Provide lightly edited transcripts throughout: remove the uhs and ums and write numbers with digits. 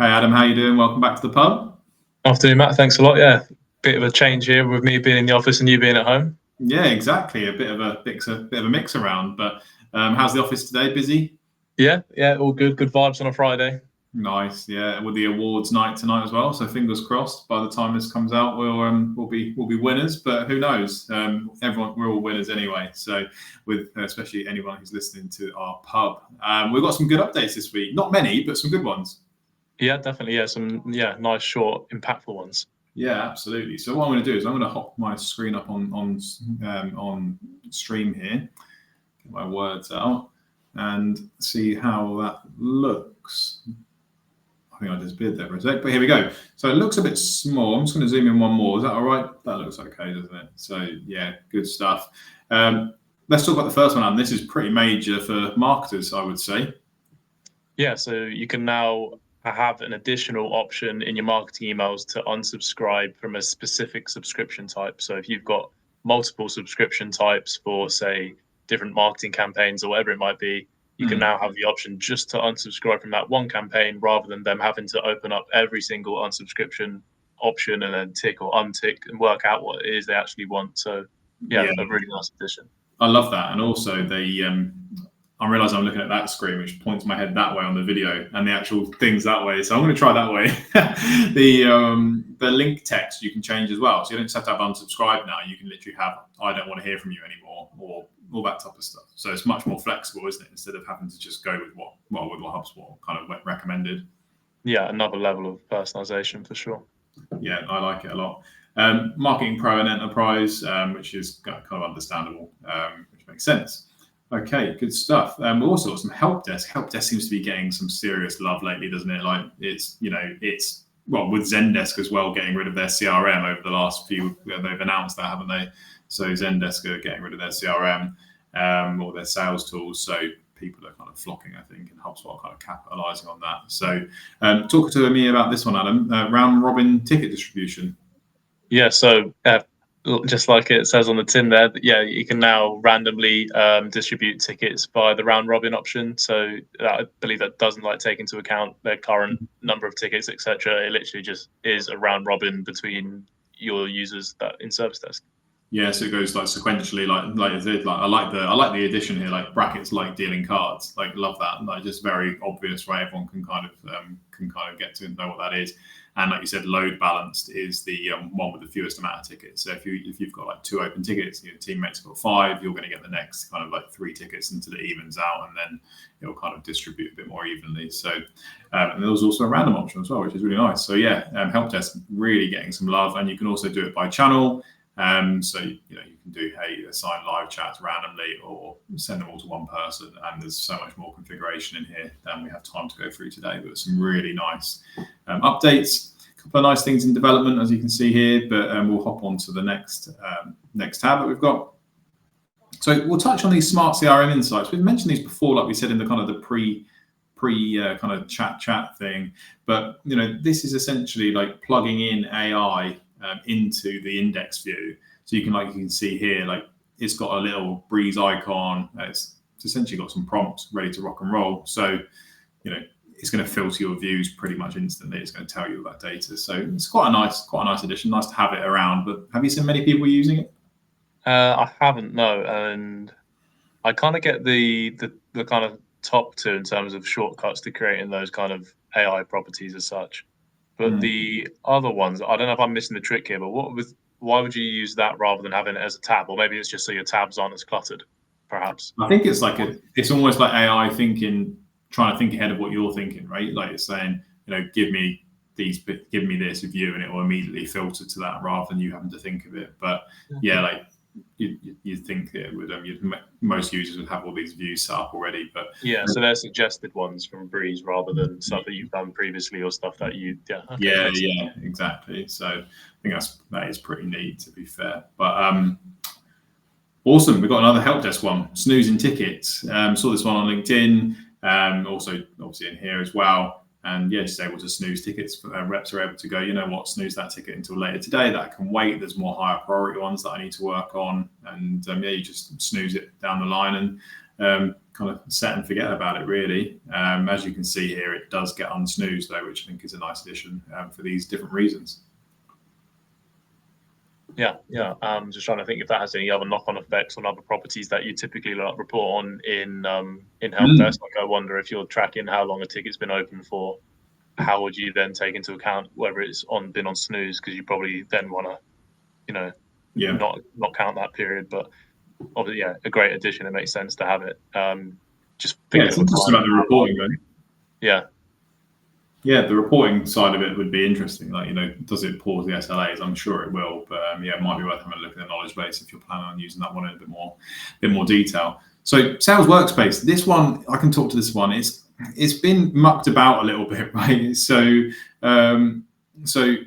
Hey Adam, how you doing? Welcome back to the pub. Afternoon, Matt. Thanks a lot. Yeah, bit of a change here with me being in the office and you being at home. Yeah, exactly. A bit of a mix around. But how's the office today? Busy? Yeah, all good. Good vibes on a Friday. Nice. Yeah, with the awards night tonight as well. So fingers crossed. By the time this comes out, we'll be winners. But who knows? We're all winners anyway. So with especially anyone who's listening to our pub, we've got some good updates this week. Not many, but some good ones. Yeah, definitely. Yeah, some nice, short, impactful ones. Yeah, absolutely. So what I'm going to do is I'm going to hop my screen up on stream here, get my words out, and see how that looks. I think I disappeared there for a sec, but here we go. So it looks a bit small. I'm just going to zoom in one more. Is that all right? That looks okay, doesn't it? So yeah, good stuff. Let's talk about the first one, and this is pretty major for marketers, I would say. Yeah, so you can now have an additional option in your marketing emails to unsubscribe from a specific subscription type. So if you've got multiple subscription types for, say, different marketing campaigns or whatever it might be, you can now have the option just to unsubscribe from that one campaign rather than them having to open up every single unsubscription option and then tick or untick and work out what it is they actually want. So yeah. A really nice addition. I love that. And also I realise I'm looking at that screen, which points my head that way on the video, and the actual things that way. So I'm going to try that way. The link text you can change as well. So you don't just have to have unsubscribe now. You can literally have I don't want to hear from you anymore, or all that type of stuff. So it's much more flexible, isn't it? Instead of having to just go with what HubSpot kind of recommended. Yeah, another level of personalization for sure. Yeah, I like it a lot. Marketing Pro and Enterprise, which is kind of understandable, which makes sense. Okay, good stuff. Also some help desk. Help desk seems to be getting some serious love lately, doesn't it? Like it's with Zendesk as well, getting rid of their CRM over the last few. They've announced that, haven't they? So Zendesk are getting rid of their CRM or their sales tools. So people are kind of flocking, I think, and HubSpot kind of capitalizing on that. So talk to me about this one, Adam. Round robin ticket distribution. Yeah, so just like it says on the tin there, you can now randomly distribute tickets by the round robin option. So I believe that doesn't take into account their current number of tickets, etc. It literally just is a round robin between your users that in service desk. Yeah, so it goes sequentially, I like the addition here, like brackets, like dealing cards, love that, just very obvious, right? Everyone can kind of get to know what that is. And like you said, load balanced is the one with the fewest amount of tickets. So if you've got 2 open tickets, your teammates got 5, you're going to get the next kind of 3 tickets until it evens out, and then it'll kind of distribute a bit more evenly. So and there was also a random option as well, which is really nice. So yeah, help desk really getting some love, and you can also do it by channel. So you can do assign live chats randomly or send them all to one person, and there's so much more configuration in here than we have time to go through today, but some really nice updates. A couple of nice things in development, as you can see here, but we'll hop on to the next tab that we've got. So we'll touch on these smart CRM insights. We've mentioned these before, like we said in the kind of the pre kind of chat thing, but this is essentially like plugging in AI into the index view. So you can see here, it's got a little breeze icon. It's essentially got some prompts ready to rock and roll. So it's going to filter your views pretty much instantly. It's going to tell you all that data. So it's quite a nice addition. Nice to have it around. But have you seen many people using it? I haven't, no. And I kind of get the kind of top 2 in terms of shortcuts to creating those kind of AI properties as such. But the other ones, I don't know if I'm missing the trick here, but why would you use that rather than having it as a tab? Or maybe it's just so your tabs aren't as cluttered, perhaps. I think it's it's almost like AI thinking, trying to think ahead of what you're thinking, right? Like it's saying, give me this view, and it will immediately filter to that rather than you having to think of it. But yeah, you'd think it would. Most users would have all these views set up already, but yeah. So they're suggested ones from Breeze rather than stuff that you've done previously or stuff that you. Yeah, exactly. So I think that is pretty neat, to be fair. But awesome. We've got another help desk one, snoozing tickets. Saw this one on LinkedIn. Also, obviously in here as well. And yeah, just able to snooze tickets. Reps are able to go, snooze that ticket until later today. That can wait. There's more higher priority ones that I need to work on. And you just snooze it down the line, kind of set and forget about it, really. As you can see here, it does get unsnoozed though, which I think is a nice addition for these different reasons. Yeah. Just trying to think if that has any other knock-on effects on other properties that you typically report on in help desk. Like, I wonder if you're tracking how long a ticket's been open for. How would you then take into account whether it's been on snooze? Because you probably then want to, not count that period. But obviously, a great addition. It makes sense to have it. Just thinking it's interesting about the reporting, though. Yeah, the reporting side of it would be interesting. Like, does it pause the SLAs? I'm sure it will, but it might be worth having a look at the knowledge base if you're planning on using that one in a bit more detail. So, Sales Workspace. This one, I can talk to this one. It's been mucked about a little bit, right? So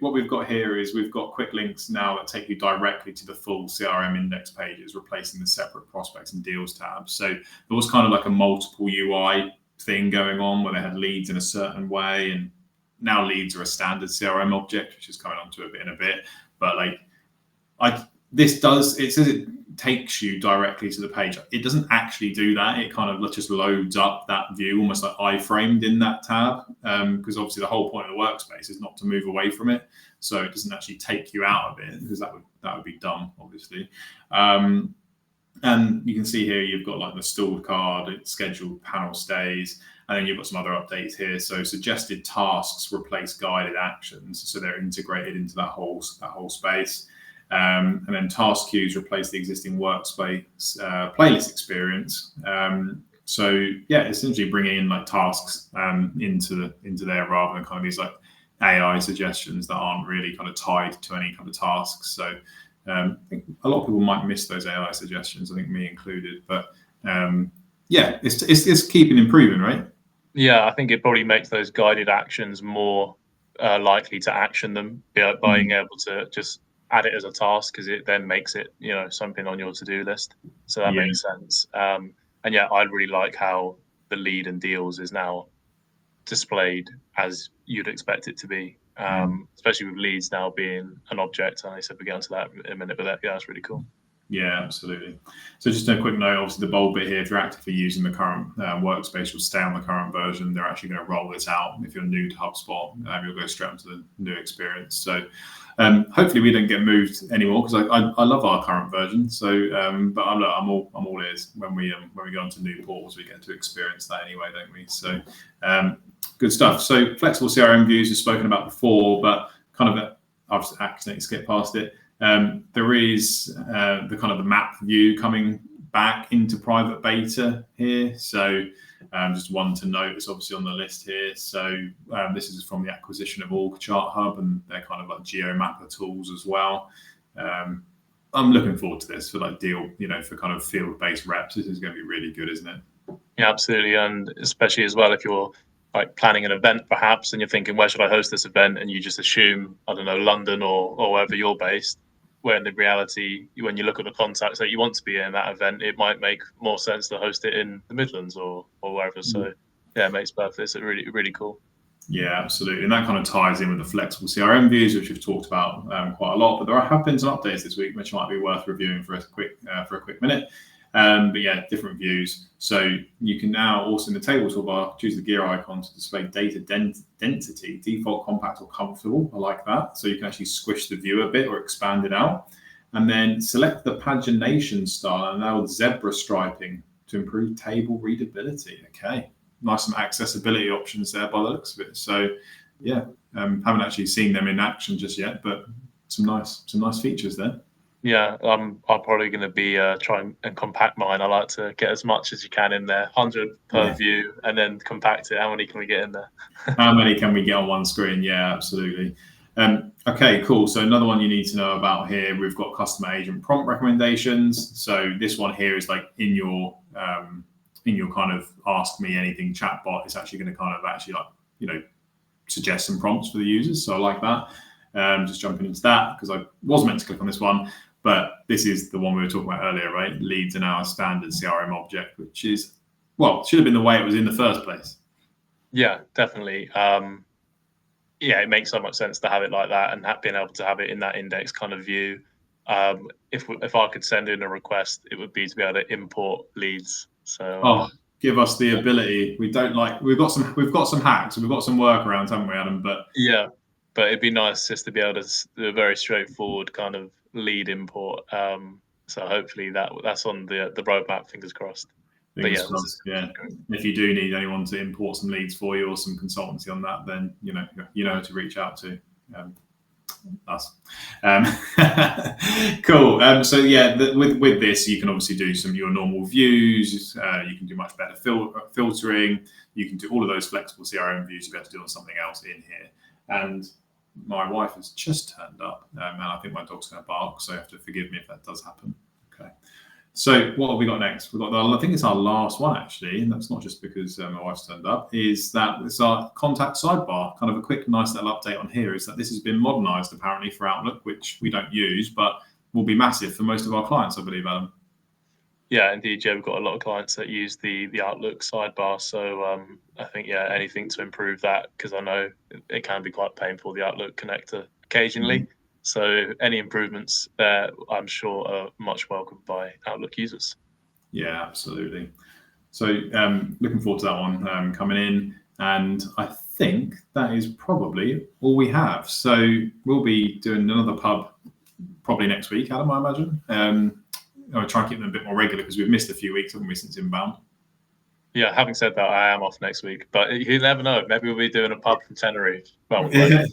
what we've got here is we've got quick links now that take you directly to the full CRM index pages, replacing the separate prospects and deals tabs. So there was kind of like a multiple UI thing going on where they had leads in a certain way, and now leads are a standard CRM object, which is coming onto it in a bit. But it says it takes you directly to the page. It doesn't actually do that. It kind of just loads up that view, almost like iframed in that tab, because obviously the whole point of the workspace is not to move away from it. So it doesn't actually take you out of it, because that would be dumb, obviously. And you can see here you've got like the stored card, it's scheduled panel stays, and then you've got some other updates here. So suggested tasks replace guided actions, so they're integrated into that whole space. And then task queues replace the existing workspace playlist experience. Essentially bringing in like tasks into there, rather than kind of these like AI suggestions that aren't really kind of tied to any kind of tasks. So I think a lot of people might miss those AI suggestions, I think me included. But it's keeping improving, right? Yeah, I think it probably makes those guided actions more likely to action them by being able to just add it as a task, because it then makes it something on your to-do list. So that makes sense. I really like how the lead and deals is now displayed as you'd expect it to be, especially with leads now being an object. And I said we'll get onto that in a minute, but that's really cool. Yeah, absolutely. So just a quick note, obviously the bold bit here, if you're actively using the current workspace, you'll stay on the current version. They're actually going to roll this out. If you're new to HubSpot, you'll go straight onto the new experience. So hopefully we don't get moved anymore, because I love our current version. So, but I'm all ears when we go onto new portals. We get to experience that anyway, don't we? So good stuff. So flexible CRM views we've spoken about before, but kind of I've accidentally skipped past it. There is the kind of the map view coming back into private beta here. So just one to note, it's obviously on the list here. So this is from the acquisition of Org Chart Hub, and they're kind of like GeoMapper tools as well. I'm looking forward to this for like for kind of field-based reps. This is going to be really good, isn't it? Yeah, absolutely. And especially as well, if you're like planning an event perhaps, and you're thinking, where should I host this event? And you just assume, I don't know, London or wherever you're based. Where in the reality, when you look at the contacts that you want to be in that event, it might make more sense to host it in the Midlands or wherever. So it makes perfect. It's really, really cool. Yeah, absolutely. And that kind of ties in with the flexible CRM views, which we've talked about quite a lot. But there have been some updates this week, which might be worth reviewing for a quick minute. Different views. So you can now also in the table toolbar choose the gear icon to display data density, default, compact, or comfortable. I like that. So you can actually squish the view a bit or expand it out. And then select the pagination style and allow zebra striping to improve table readability. Okay, nice some accessibility options there by the looks of it. So haven't actually seen them in action just yet, but some nice features there. Yeah, I'm probably going to be trying and compact mine. I like to get as much as you can in there, 100 per view, and then compact it. How many can we get in there? How many can we get on one screen? Yeah, absolutely. Okay, cool. So another one you need to know about here, we've got customer agent prompt recommendations. So this one here is like in your kind of ask me anything chatbot. It's actually going to kind of suggest some prompts for the users. So I like that. Just jumping into that because I was meant to click on this one. But this is the one we were talking about earlier, right? Leads are now a standard CRM object, which is, should have been the way it was in the first place. Yeah, definitely. It makes so much sense to have it like that and being able to have it in that index kind of view. If I could send in a request, it would be to be able to import leads So give us the ability. We've got some hacks, we've got some workarounds, haven't we, Adam? But yeah, but it'd be nice just to be able to do a very straightforward kind of lead import. So hopefully that's on the roadmap. Fingers crossed. Fingers crossed, yeah. If you do need anyone to import some leads for you or some consultancy on that, then you know who to reach out to. Us. Cool. So yeah, with this, you can obviously do some of your normal views. You can do much better filtering. You can do all of those flexible CRM views you'll be able to do on something else in here. And my wife has just turned up, and I think my dog's going to bark, so you have to forgive me if that does happen. Okay. So what have we got next? We've got I think it's our last one actually, and that's not just because my wife's turned up. Is that it's our contact sidebar? Kind of a quick, nice little update on here is that this has been modernised apparently for Outlook, which we don't use, but will be massive for most of our clients, I believe, Adam. Yeah, indeed. Yeah, we've got a lot of clients that use the Outlook sidebar. So I think anything to improve that, because I know it can be quite painful, the Outlook connector occasionally. Mm-hmm. So any improvements there, I'm sure, are much welcomed by Outlook users. Yeah, absolutely. So looking forward to that one coming in. And I think that is probably all we have. So we'll be doing another pub probably next week, Adam, I imagine. I'll try and keep them a bit more regular because we've missed a few weeks, haven't we, since inbound? Yeah, having said that, I am off next week, but you never know. Maybe we'll be doing a pub from Tenerife. Well, yeah,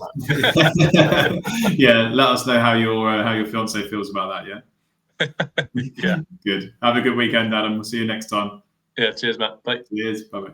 let us know how your fiance feels about that. Yeah. Yeah. Good. Have a good weekend, Adam. We'll see you next time. Yeah. Cheers, Matt. Bye. Cheers. Bye-bye.